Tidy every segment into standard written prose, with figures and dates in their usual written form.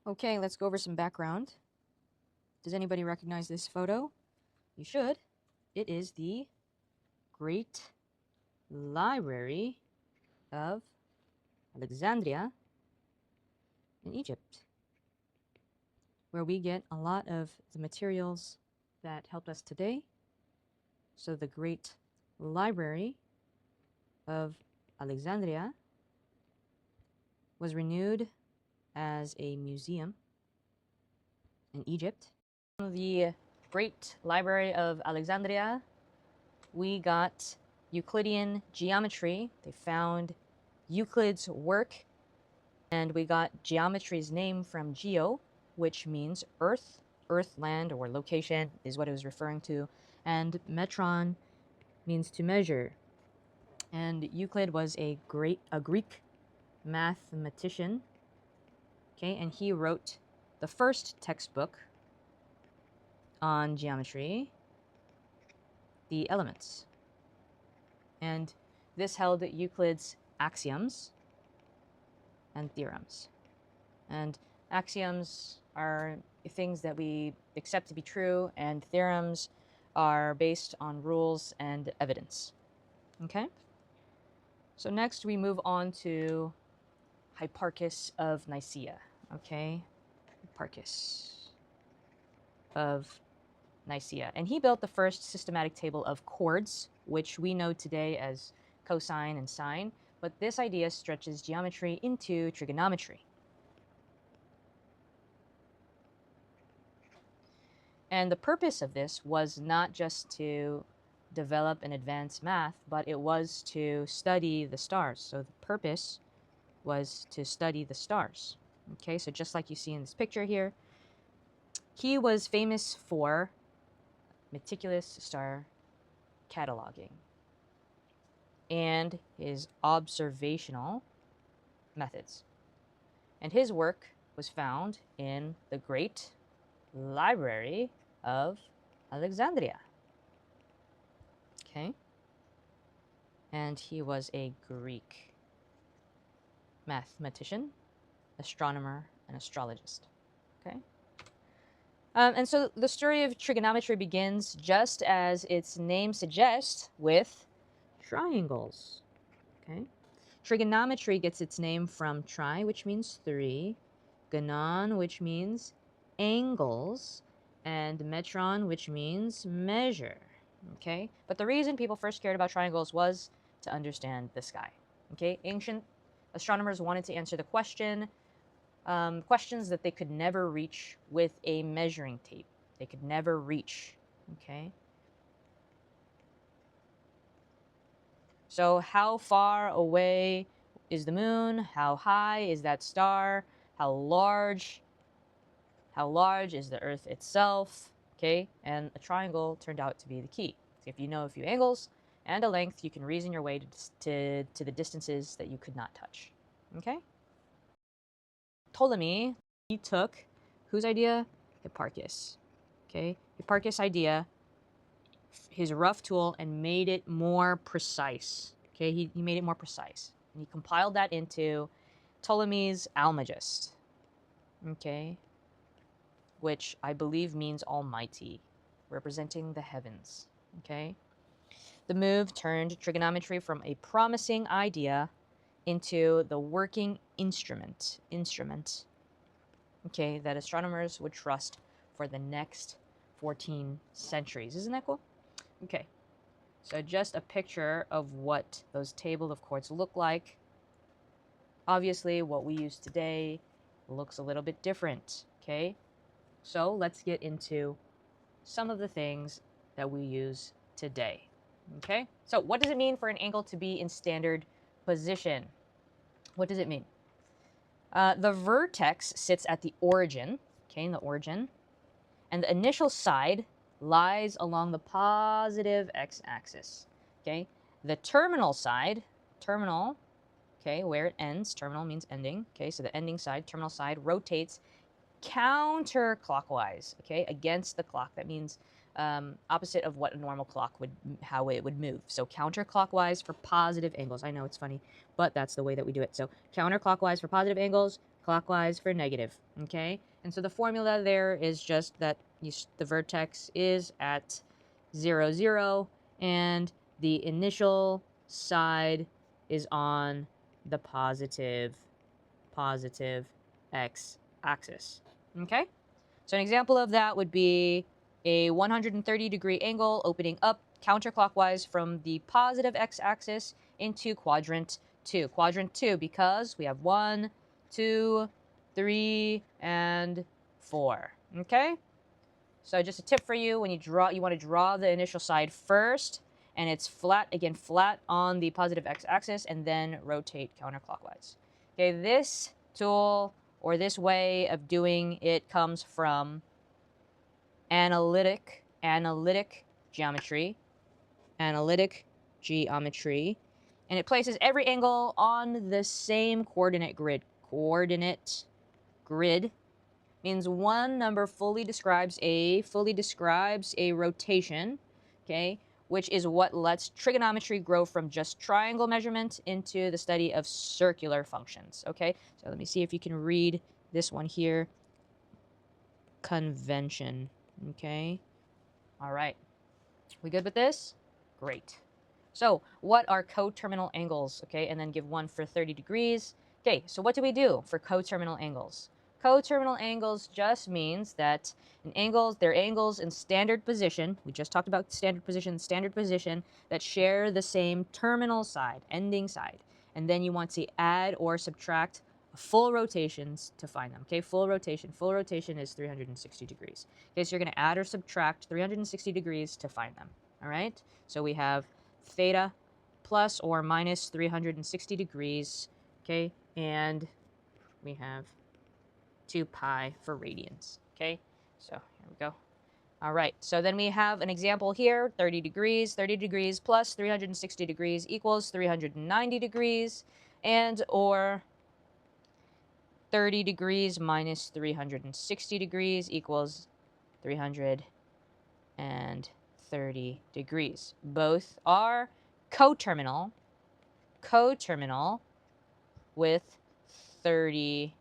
Okay, let's go over some background. Does anybody recognize this photo? You should. It is the Great Library of Alexandria in Egypt, where we get a lot of the materials that helped us today. So the Great Library of Alexandria was renewed as a museum in Egypt. The Great Library of Alexandria, we got Euclidean geometry. They found Euclid's work, and we got geometry's name from geo, which means earth, land, or location is what it was referring to, and metron means to measure. And Euclid was a Greek mathematician, okay, and he wrote the first textbook on geometry, the Elements. And this held Euclid's axioms and theorems. And axioms are things that we accept to be true, and theorems are based on rules and evidence. Okay? So next we move on to Hipparchus of Nicaea. Okay? Hipparchus of Nicaea. And he built the first systematic table of chords, which we know today as cosine and sine, but this idea stretches geometry into trigonometry. And the purpose of this was not just to develop and advance math, but it was to study the stars. So the purpose was to study the stars. Okay, so just like you see in this picture here, he was famous for meticulous star cataloging and his observational methods. And his work was found in the Great Library of Alexandria. Okay? And he was a Greek mathematician, astronomer, and astrologist. Okay? And so the story of trigonometry begins just as its name suggests, with triangles. Okay? Trigonometry gets its name from tri, which means three, gonon, which means angles, and metron, which means measure. Okay? But the reason people first cared about triangles was to understand the sky. Okay? Ancient astronomers wanted to answer the questions that they could never reach with a measuring tape. They could never reach. Okay? So how far away is the moon? How high is that star? How large is the Earth itself? Okay, and a triangle turned out to be the key. So if you know a few angles and a length, you can reason your way to the distances that you could not touch. Okay? Ptolemy, he took whose idea? Hipparchus. Okay, Hipparchus' idea, his rough tool, and made it more precise. Okay, he made it more precise. And he compiled that into Ptolemy's Almagest. Okay, which I believe means almighty, representing the heavens. Okay, the move turned trigonometry from a promising idea into the working instrument, okay, that astronomers would trust for the next 14 centuries. Isn't that cool? Okay, so just a picture of what those table of chords look like. Obviously, what we use today looks a little bit different, okay? So let's get into some of the things that we use today, okay? So what does it mean for an angle to be in standard position? What does it mean? The vertex sits at the origin, okay, in the origin, and the initial side lies along the positive x-axis, okay? The terminal side, okay, where it ends, terminal means ending, okay, so the ending side, terminal side, rotates counterclockwise, okay, against the clock. That means opposite of what a normal clock would, how it would move. So counterclockwise for positive angles. I know it's funny, but that's the way that we do it. So counterclockwise for positive angles, counterclockwise for negative, okay? And so the formula there is just that the vertex is at 0, 0, and the initial side is on the positive x-axis, okay? So an example of that would be a 130-degree angle opening up counterclockwise from the positive x-axis into quadrant 2. Quadrant 2 because we have 1, 2, 3, and 4. Okay? So just a tip for you, when you want to draw the initial side first, and it's flat, again, flat on the positive x-axis, and then rotate counterclockwise. Okay, this tool or this way of doing it comes from analytic geometry, and it places every angle on the same coordinate grid. Coordinate grid means one number fully describes a rotation, okay, which is what lets trigonometry grow from just triangle measurement into the study of circular functions, okay? So let me see if you can read this one here. Convention, okay? All right. We good with this? Great. So what are coterminal angles, okay? And then give one for 30 degrees. Okay, so what do we do for coterminal angles? Coterminal angles just means that they're angles in standard position. We just talked about standard position that share the same terminal side, ending side. And then you want to add or subtract full rotations to find them. Okay, full rotation is 360 degrees. Okay, so you're going to add or subtract 360 degrees to find them. All right, so we have theta plus or minus 360 degrees. Okay, and we have 2 pi for radians. Okay, so here we go. All right, so then we have an example here, 30 degrees. 30 degrees plus 360 degrees equals 390 degrees, and or 30 degrees minus 360 degrees equals 330 degrees. Both are coterminal with 30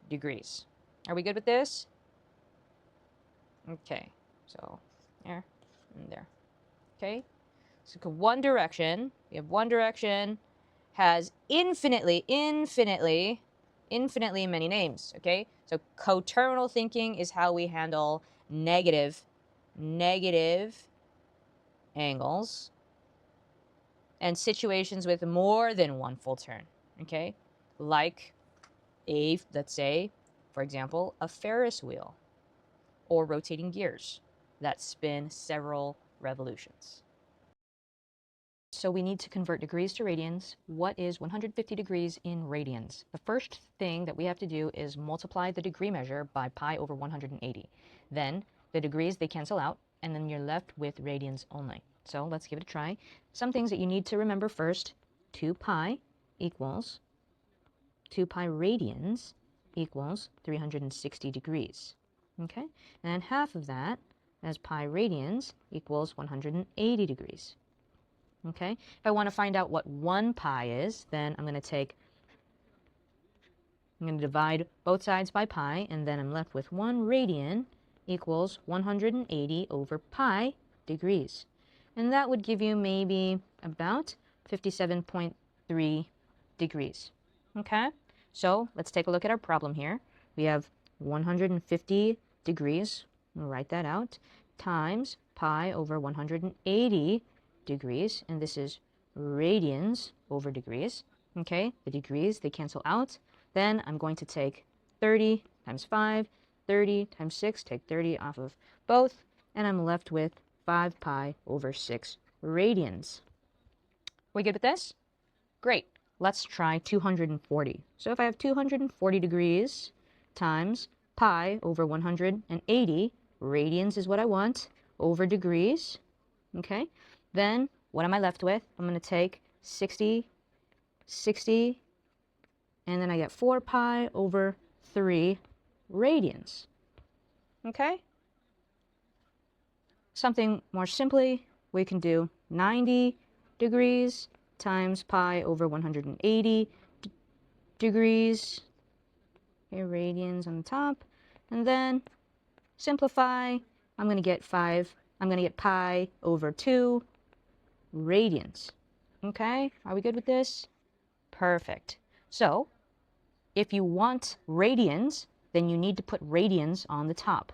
degrees. Are we good with this? Okay, so there and there. Okay, so one direction, we have one direction has infinitely many names, okay? So coterminal thinking is how we handle negative angles and situations with more than one full turn, okay? Like let's say, for example, a Ferris wheel or rotating gears that spin several revolutions. So we need to convert degrees to radians. What is 150 degrees in radians? The first thing that we have to do is multiply the degree measure by pi over 180. Then the degrees, they cancel out, and then you're left with radians only. So let's give it a try. Some things that you need to remember first. 2 pi radians equals 360 degrees. Okay? And then half of that as pi radians equals 180 degrees. Okay, if I want to find out what 1 pi is, then I'm going to divide both sides by pi, and then I'm left with 1 radian equals 180 over pi degrees. And that would give you maybe about 57.3 degrees. Okay, so let's take a look at our problem here. We have 150 degrees, we'll write that out, times pi over 180 degrees, and this is radians over degrees. Okay, the degrees, they cancel out. Then I'm going to take 30 times 5, 30 times 6, take 30 off of both, and I'm left with 5 pi over 6 radians. We good with this? Great. Let's try 240. So if I have 240 degrees times pi over 180, radians is what I want, over degrees. Okay, then what am I left with? I'm going to take 60, and then I get 4 pi over 3 radians. Okay? Something more simply, we can do 90 degrees times pi over 180 degrees Okay, radians on the top. And then simplify. I'm going to get pi over 2 radians. Okay, are we good with this? Perfect. So, if you want radians, then you need to put radians on the top.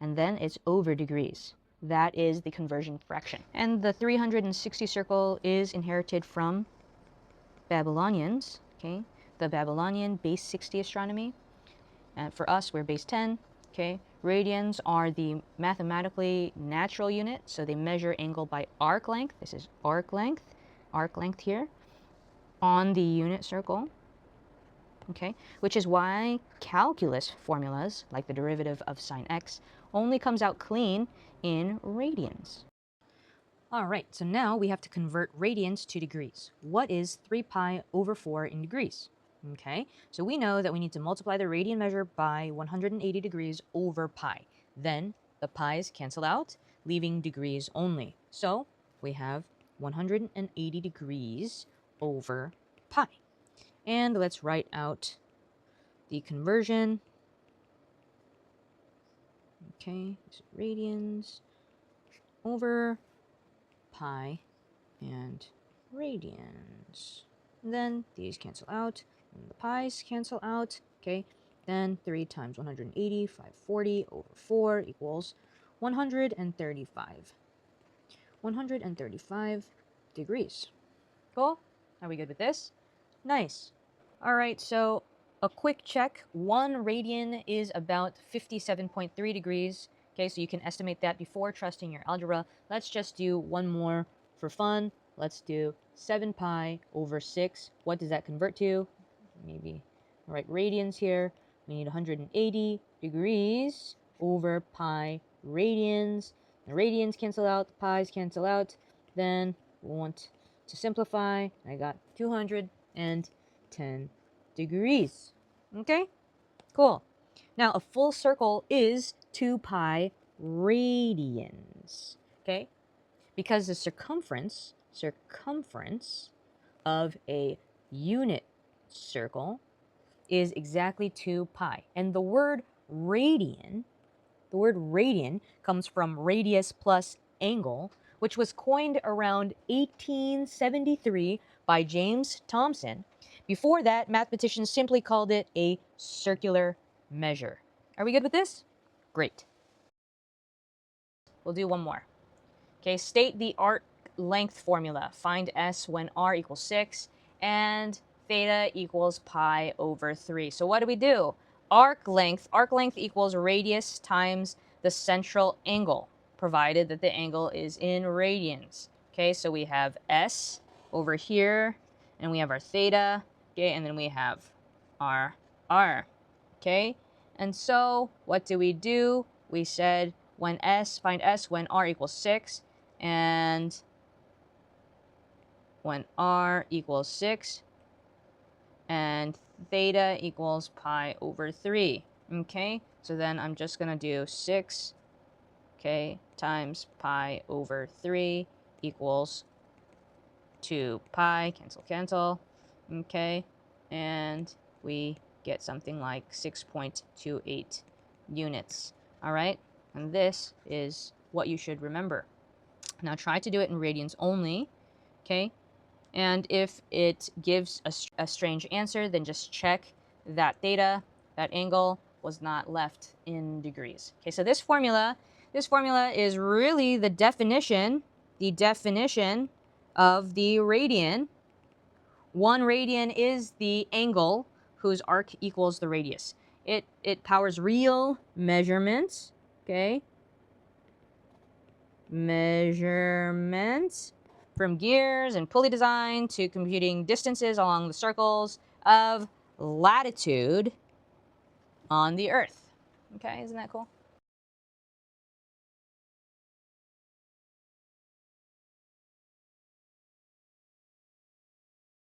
And then it's over degrees. That is the conversion fraction. And the 360 circle is inherited from Babylonians, okay? The Babylonian base 60 astronomy. And for us, we're base 10, okay? Radians are the mathematically natural unit, so they measure angle by arc length. This is arc length here, on the unit circle, okay? Which is why calculus formulas, like the derivative of sine x, only comes out clean in radians. All right, so now we have to convert radians to degrees. What is 3 pi over 4 in degrees? Okay, so we know that we need to multiply the radian measure by 180 degrees over pi. Then the pi's cancel out, leaving degrees only. So we have 180 degrees over pi. And let's write out the conversion. Okay, so radians over pi and radians. And then these cancel out, and the pi's cancel out, okay? Then 3 times 180, 540 over 4 equals 135. 135 degrees. Cool? Are we good with this? Nice. All right, so a quick check. 1 radian is about 57.3 degrees. Okay, so you can estimate that before trusting your algebra. Let's just do one more for fun. Let's do 7 pi over 6. What does that convert to? Maybe I'll write radians here. We need 180 degrees over pi radians. The radians cancel out, the pi's cancel out. Then we want to simplify. I got 210 degrees. Okay? Cool. Now, a full circle is 2 pi radians. Okay? Because the circumference of a unit circle is exactly 2 pi. And the word radian comes from radius plus angle, which was coined around 1873 by James Thomson. Before that, mathematicians simply called it a circular measure. Are we good with this? Great. We'll do one more. Okay, state the arc length formula. Find S when R equals 6 and theta equals pi over 3. So what do? Arc length equals radius times the central angle, provided that the angle is in radians. Okay, so we have S over here, and we have our theta, okay, and then we have our R, okay? And so what do? We said find S when R equals 6, and when R equals 6, and theta equals pi over 3. Okay, so then I'm just going to do 6, okay, times pi over 3 equals 2 pi, cancel, okay, and we get something like 6.28 units. All right, and this is what you should remember. Now try to do it in radians only, okay? And if it gives a strange answer, then just check that theta, that angle, was not left in degrees. Okay, so this formula is really the definition of the radian. 1 radian is the angle whose arc equals the radius. It powers real measurements, okay? Measurements from gears and pulley design to computing distances along the circles of latitude on the Earth. Okay, isn't that cool?